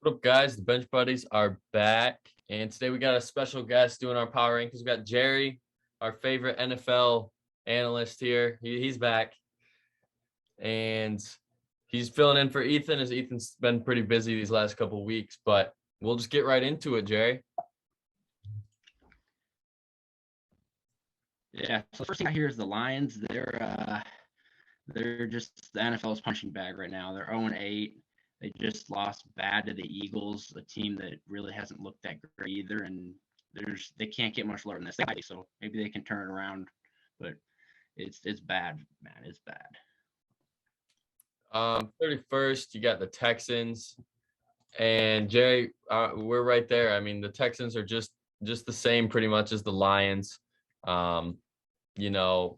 What up, guys? The Bench Buddies are back, and today we got a special guest doing our power rankings. We got Jerry, our favorite NFL analyst here. He's back, and he's filling in for Ethan, as Ethan's been pretty busy these last couple of weeks. But we'll just get right into it, Jerry. Yeah, so the first thing I hear is the Lions. They're just the NFL's punching bag right now. They're 0-8. They just lost bad to the Eagles, a team that really hasn't looked that great either. And they can't get much lower than this. So maybe they can turn it around, but it's bad, man. It's bad. 31st, you got the Texans, and Jerry, we're right there. I mean, the Texans are just the same pretty much as the Lions. You know,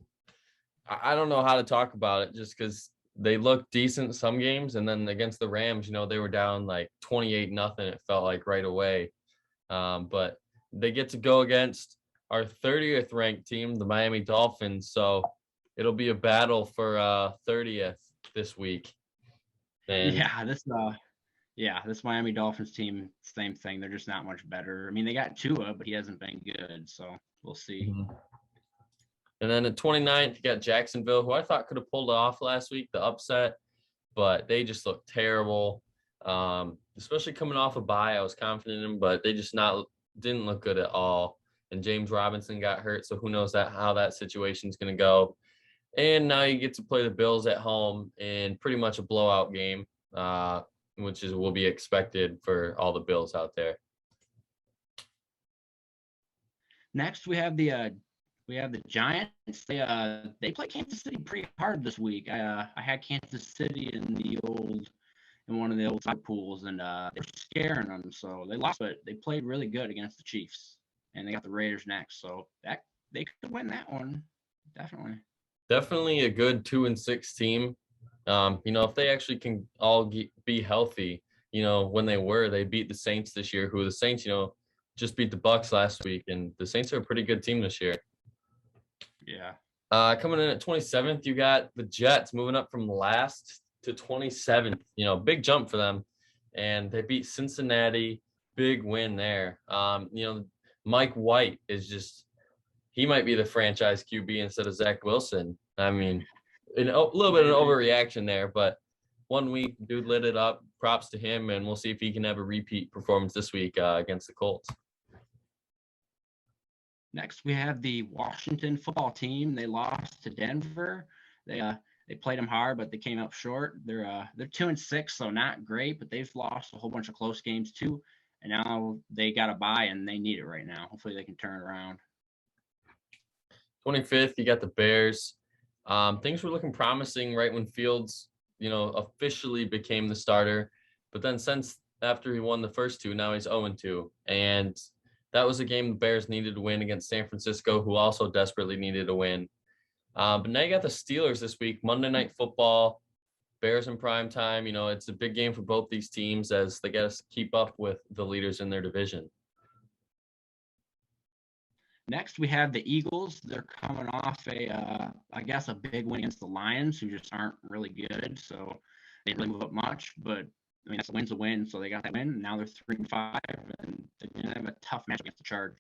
I don't know how to talk about it just because they look decent some games, and then against the Rams, they were down like 28-0. It felt like right away. But they get to go against our 30th ranked team, the Miami Dolphins. So it'll be a battle for 30th this week. And this Miami Dolphins team, same thing. They're just not much better. I mean, they got Tua, but he hasn't been good, so we'll see. Mm-hmm. And then at 29th, you got Jacksonville, who I thought could have pulled it off last week, the upset, but they just looked terrible. Especially coming off a bye, I was confident in them, but they just didn't look good at all. And James Robinson got hurt, so who knows how that situation's going to go. And now you get to play the Bills at home in pretty much a blowout game, which will be expected for all the Bills out there. Next, we have the Giants. They play Kansas City pretty hard this week. I had Kansas City in one of the old side pools, and they're scaring them. So they lost, but they played really good against the Chiefs, and they got the Raiders next. So that they could win that one, definitely. Definitely a good 2-6 team. If they actually can all be healthy, when they beat the Saints this year, who the Saints, just beat the Bucs last week, and the Saints are a pretty good team this year. Yeah. Coming in at 27th, you got the Jets moving up from last to 27th. Big jump for them, and they beat Cincinnati. Big win there. Mike White he might be the franchise QB instead of Zach Wilson. I mean, a little bit of an overreaction there, but 1 week, dude lit it up. Props to him, and we'll see if he can have a repeat performance this week against the Colts. Next, we have the Washington football team. They lost to Denver. They played them hard, but they came up short. They're 2-6, so not great, but they've lost a whole bunch of close games too. And now they got a bye, and they need it right now. Hopefully, they can turn it around. 25th, you got the Bears. Things were looking promising right when Fields, officially became the starter. But then after he won the first two, now he's 0-2. And that was a game the Bears needed to win against San Francisco, who also desperately needed a win. But now you got the Steelers this week, Monday Night Football, Bears in prime time. It's a big game for both these teams as they got to keep up with the leaders in their division. Next, we have the Eagles. They're coming off a big win against the Lions, who just aren't really good. So they didn't really move up much, but I mean, that's a win's a win. So they got that win. Now they're 3-5, and they're going to have a tough match against the Chargers.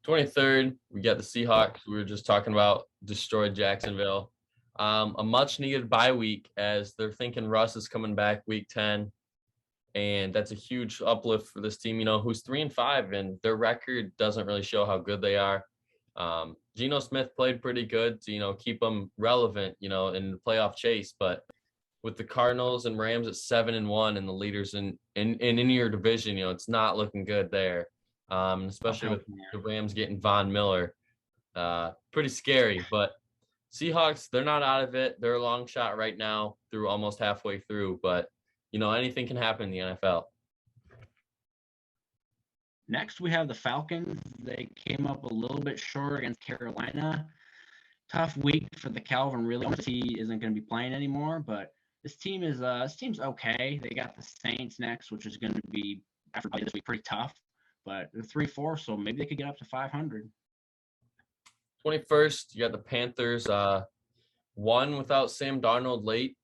23rd, we got the Seahawks. We were just talking about destroyed Jacksonville. A much-needed bye week as they're thinking Russ is coming back week 10. And that's a huge uplift for this team, who's 3-5, and their record doesn't really show how good they are. Geno Smith played pretty good to, keep them relevant, in the playoff chase. But with the Cardinals and Rams at 7-1 and the leaders in your division, it's not looking good there. Especially with the Rams getting Von Miller. Pretty scary. But Seahawks, they're not out of it. They're a long shot right now through almost halfway through, but anything can happen in the NFL. Next, we have the Falcons. They came up a little bit short against Carolina. Tough week for the Calvin. Really, he isn't going to be playing anymore. But this team's okay. They got the Saints next, which is going to be after this week pretty tough. But they're 3-4, so maybe they could get up to 500. 21st, you got the Panthers. One without Sam Darnold late.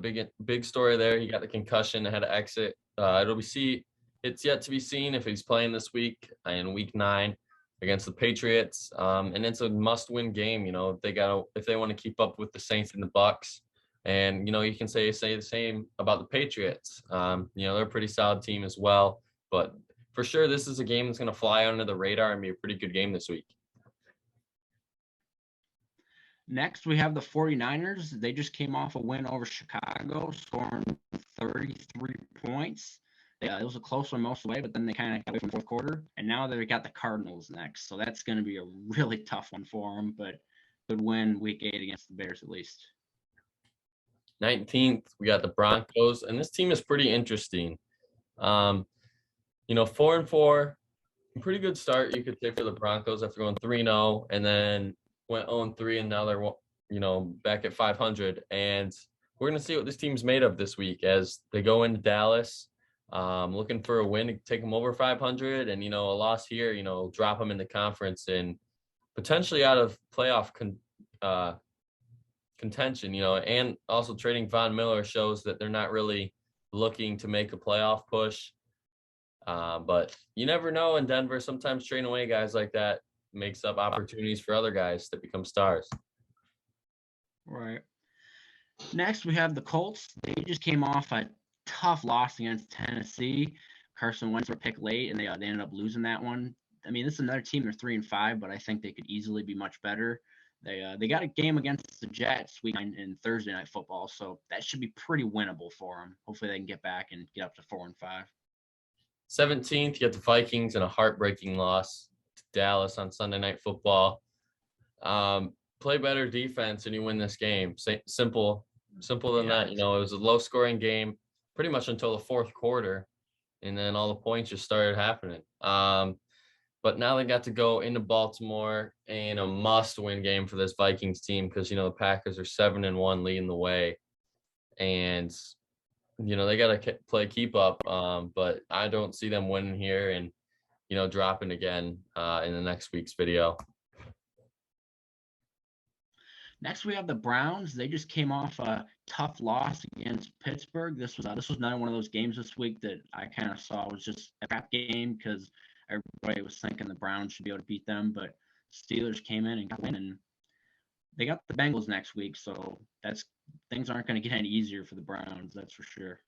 Big story there. He got the concussion, had to exit. It's yet to be seen if he's playing this week in Week 9 against the Patriots. And it's a must-win game. If they want to keep up with the Saints and the Bucks. And you can say the same about the Patriots. They're a pretty solid team as well. But for sure, this is a game that's going to fly under the radar and be a pretty good game this week. Next, we have the 49ers. They just came off a win over Chicago, scoring 33 points. It was a close one most of the way, but then they kind of got away from the fourth quarter. And now they've got the Cardinals next. So that's going to be a really tough one for them, but good win Week 8 against the Bears at least. 19th, we got the Broncos, and this team is pretty interesting. 4-4, pretty good start, you could say, for the Broncos after going 3-0, and then went 0-3, and now they're back at 500. And we're going to see what this team's made of this week as they go into Dallas, looking for a win to take them over 500, and a loss here, drop them in the conference and potentially out of playoff contention. And also trading Von Miller shows that they're not really looking to make a playoff push. But you never know in Denver. Sometimes trading away guys like that makes up opportunities for other guys to become stars. Right. Next, we have the Colts. They just came off a tough loss against Tennessee. Carson Wentz were picked late, and they ended up losing that one. I mean, this is another team. They're 3-5, but I think they could easily be much better. They got a game against the Jets week 9 in Thursday Night Football, so that should be pretty winnable for them. Hopefully, they can get back and get up to 4-5. 17th, you get the Vikings in a heartbreaking loss to Dallas on Sunday Night Football. Play better defense and you win this game. Simple than that. It was a low-scoring game pretty much until the fourth quarter, and then all the points just started happening. But now they got to go into Baltimore in a must-win game for this Vikings team because, the Packers are 7-1 leading the way. And, they got to play keep up. But I don't see them winning here and, dropping again in the next week's video. Next, we have the Browns. They just came off a tough loss against Pittsburgh. This was another one of those games this week that I kind of saw was just a crap game because everybody was thinking the Browns should be able to beat them, but Steelers came in and got a win, and they got the Bengals next week, so things aren't going to get any easier for the Browns, that's for sure.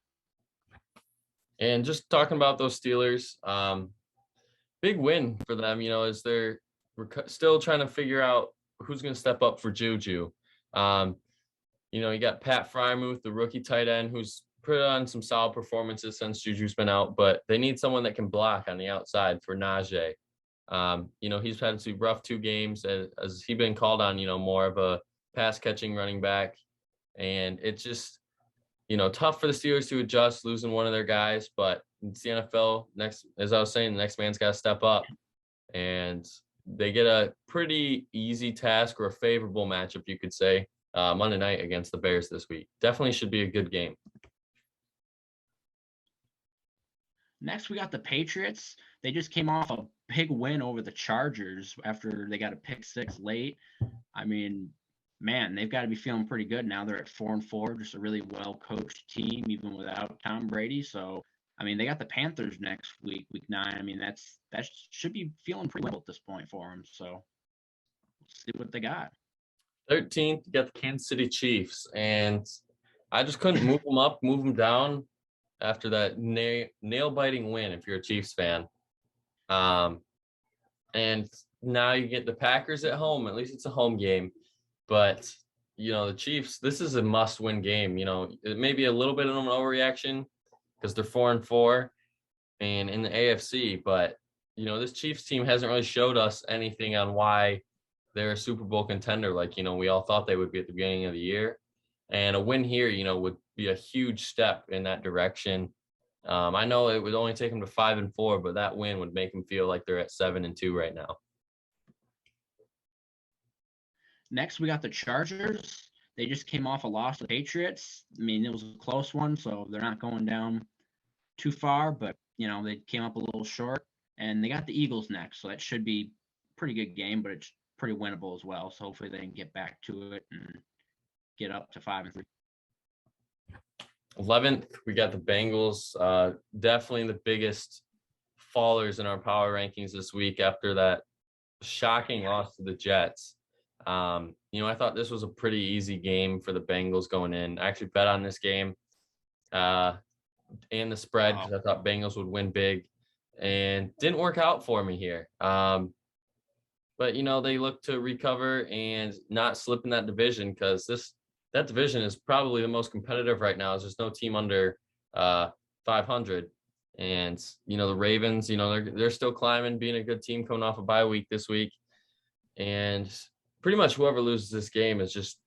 And just talking about those Steelers, big win for them, as we're still trying to figure out who's going to step up for Juju. You got Pat Freiermuth, the rookie tight end, who's put on some solid performances since Juju's been out, but they need someone that can block on the outside for Najee. He's had some rough 2 games as he's been called on, more of a pass catching running back. And it's just, tough for the Steelers to adjust, losing one of their guys, but it's the NFL. As I was saying, the next man's got to step up. And they get a pretty easy task, or a favorable matchup, you could say, Monday night against the Bears this week. Definitely should be a good game. Next, we got the Patriots. They just came off a big win over the Chargers after they got a pick 6 late. I mean, man, they've got to be feeling pretty good now. They're at 4-4, just a really well-coached team, even without Tom Brady. So, I mean, they got the Panthers next week, week 9. I mean, that should be feeling pretty well at this point for them. So, let's see what they got. 13th, you got the Kansas City Chiefs, and I just couldn't move them down after that nail-biting win if you're a Chiefs fan. And now you get the Packers at home. At least it's a home game. But, the Chiefs, this is a must-win game. It may be a little bit of an overreaction because they're 4-4 and in the AFC. But, this Chiefs team hasn't really showed us anything on why they're a Super Bowl contender like, we all thought they would be at the beginning of the year. And a win here, would be a huge step in that direction. I know it would only take them to 5-4, but that win would make them feel like they're at 7-2 right now. Next, we got the Chargers. They just came off a loss to the Patriots. I mean, it was a close one, so they're not going down too far, but, they came up a little short. And they got the Eagles next, so that should be a pretty good game, but it's pretty winnable as well. So hopefully they can get back to it and get up to 5-3. 11th, we got the Bengals. Definitely the biggest fallers in our power rankings this week after that shocking loss to the Jets. I thought this was a pretty easy game for the Bengals going in. I actually bet on this game and the spread because I thought Bengals would win big, and didn't work out for me here. But they look to recover and not slip in that division because that division is probably the most competitive right now. There's no team under 500, and the Ravens, they're still climbing, being a good team coming off a bye week this week, and pretty much whoever loses this game is just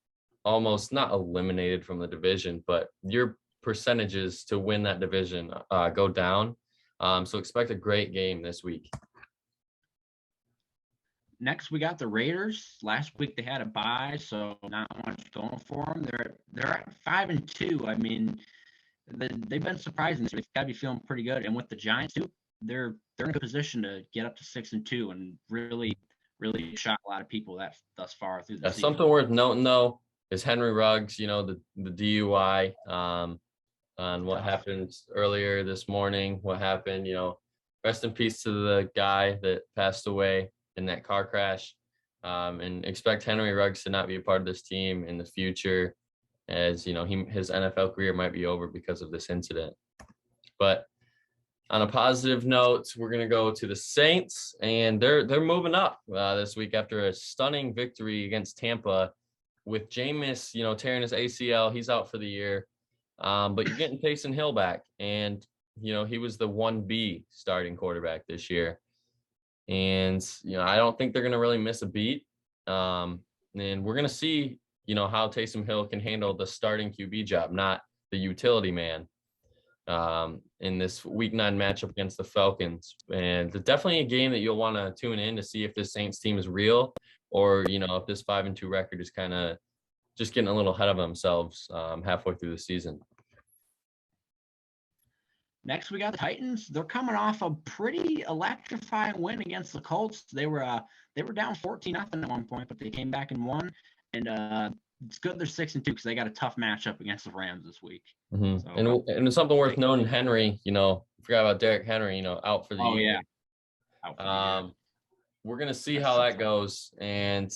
almost not eliminated from the division, but your percentages to win that division go down. So expect a great game this week. Next, we got the Raiders. Last week they had a bye, so not much going for them. They're at 5-2. I mean, they've been surprising. They've got to be feeling pretty good. And with the Giants too, they're in a good position to get up to 6-2 and really shock a lot of people that thus far through the season. Something worth noting though is Henry Ruggs. The DUI on what happened earlier this morning. What happened? Rest in peace to the guy that passed away in that car crash, and expect Henry Ruggs to not be a part of this team in the future, as his NFL career might be over because of this incident. But on a positive note, we're going to go to the Saints, and they're moving up this week after a stunning victory against Tampa with Jameis, tearing his ACL. He's out for the year, but you're getting Taysom Hill back, and he was the 1B starting quarterback this year. And, I don't think they're going to really miss a beat. And we're going to see, how Taysom Hill can handle the starting QB job, not the utility man, in this week 9 matchup against the Falcons. And it's definitely a game that you'll want to tune in to see if this Saints team is real, or, if this 5-2 record is kind of just getting a little ahead of themselves halfway through the season. Next, we got the Titans. They're coming off a pretty electrifying win against the Colts. They were down 14-0 at one point, but they came back and won. And it's good they're 6-2 because they got a tough matchup against the Rams this week. Mm-hmm. So, and it's something worth noting. Henry, forgot about Derrick Henry. Out for the year. Yeah. Out for the year. We're gonna see how that goes. And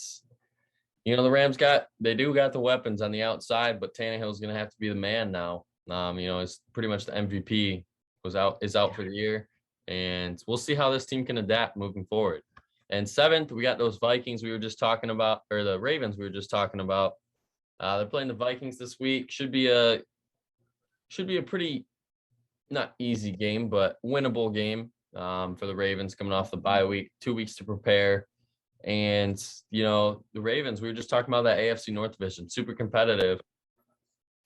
the Rams they do got the weapons on the outside, but Tannehill's gonna have to be the man now. It's pretty much the MVP. Is out for the year, and we'll see how this team can adapt moving forward. And 7th, we got those Vikings we were just talking about, or the Ravens we were just talking about. They're playing the Vikings this week. Should be a pretty not easy game, but winnable game for the Ravens coming off the bye week, 2 weeks to prepare. And the Ravens, we were just talking about that AFC North division, super competitive.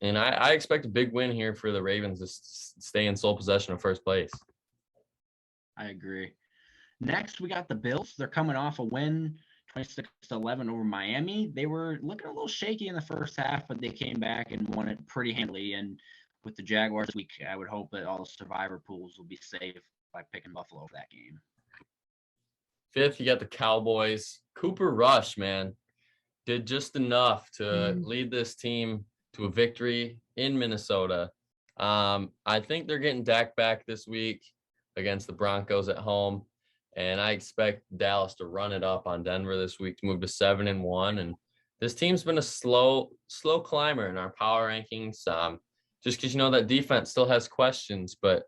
And I expect a big win here for the Ravens to stay in sole possession of first place. I agree. Next, we got the Bills. They're coming off a win, 26-11 over Miami. They were looking a little shaky in the first half, but they came back and won it pretty handily. And with the Jaguars this week, I would hope that all the survivor pools will be safe by picking Buffalo for that game. 5th, you got the Cowboys. Cooper Rush, man, did just enough to lead this team to a victory in Minnesota. I think they're getting Dak back this week against the Broncos at home, and I expect Dallas to run it up on Denver this week to move to 7-1. And this team's been a slow climber in our power rankings, just because that defense still has questions. But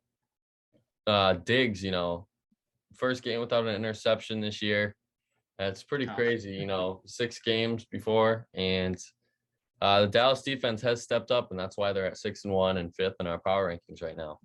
Diggs, first game without an interception this year. That's pretty crazy. 6 games before, and the Dallas defense has stepped up, and that's why they're at 6-1 and 5th in our power rankings right now.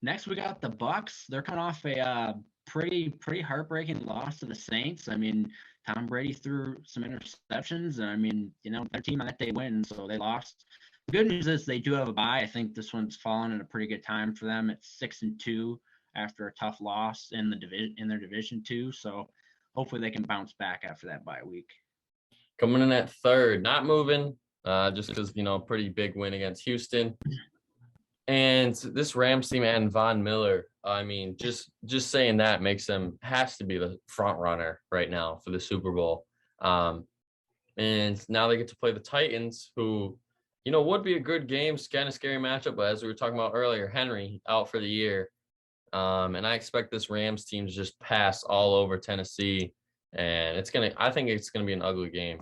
Next, we got the Bucs. They're coming off a pretty heartbreaking loss to the Saints. I mean, Tom Brady threw some interceptions, and I mean, their team on that day wins, so they lost. The good news is they do have a bye. I think this one's fallen at a pretty good time for them. It's 6-2 after a tough loss in their division too. So hopefully they can bounce back after that bye week. Coming in at 3rd, not moving, just because, pretty big win against Houston. And this Rams team and Von Miller, I mean, just saying that has to be the front runner right now for the Super Bowl. And now they get to play the Titans, who Would be a good game, kind of scary matchup, but as we were talking about earlier, Henry out for the year. And I expect this Rams team to just pass all over Tennessee. And I think it's gonna be an ugly game.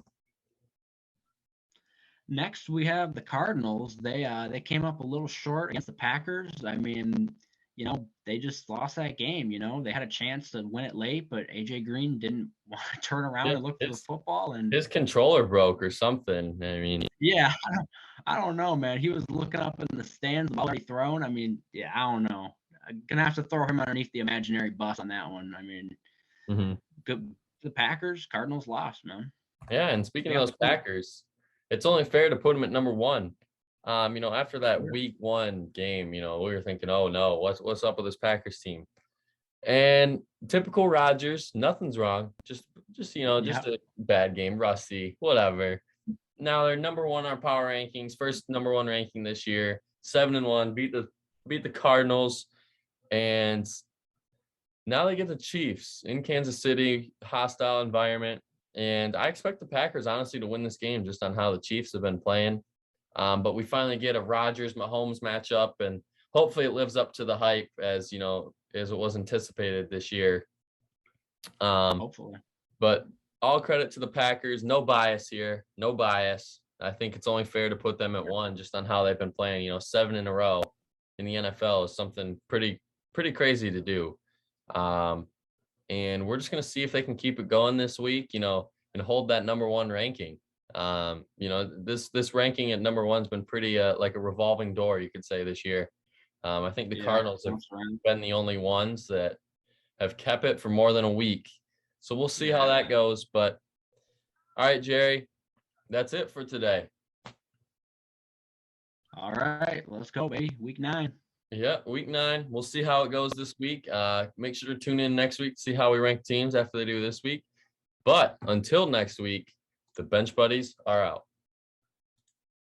Next, we have the Cardinals. They came up a little short against the Packers. I mean, they just lost that game. They had a chance to win it late, but AJ Green didn't want to turn around and look for the football. And his controller broke or something. I mean, yeah, I don't know, man. He was looking up in the stands, already thrown. I mean, yeah, I don't know. I'm gonna have to throw him underneath the imaginary bus on that one. I mean, good. The Cardinals lost, man. Yeah, and speaking of those Packers, it's only fair to put them at number one. After that week 1 game, we were thinking, oh no, what's up with this Packers team? And typical Rodgers, nothing's wrong. Just a bad game, rusty, whatever. Now they're number 1 on our power rankings, first number 1 ranking this year, 7-1, beat the Cardinals, and now they get the Chiefs in Kansas City, hostile environment. And I expect the Packers, honestly, to win this game just on how the Chiefs have been playing. But we finally get a Rodgers-Mahomes matchup, and hopefully it lives up to the hype as it was anticipated this year. Hopefully. But all credit to the Packers. No bias here. No bias. I think it's only fair to put them at 1 just on how they've been playing. 7 in a row in the NFL is something pretty crazy to do. And we're just going to see if they can keep it going this week, and hold that number 1 ranking. This ranking at number 1's been pretty like a revolving door, you could say, this year. I think the Cardinals have been the only ones that have kept it for more than a week. So we'll see how that goes. But all right, Jerry, that's it for today. All right, let's go, baby. Week 9. Yeah, week 9. We'll see how it goes this week. Make sure to tune in next week to see how we rank teams after they do this week. But until next week, the Bench Buddies are out.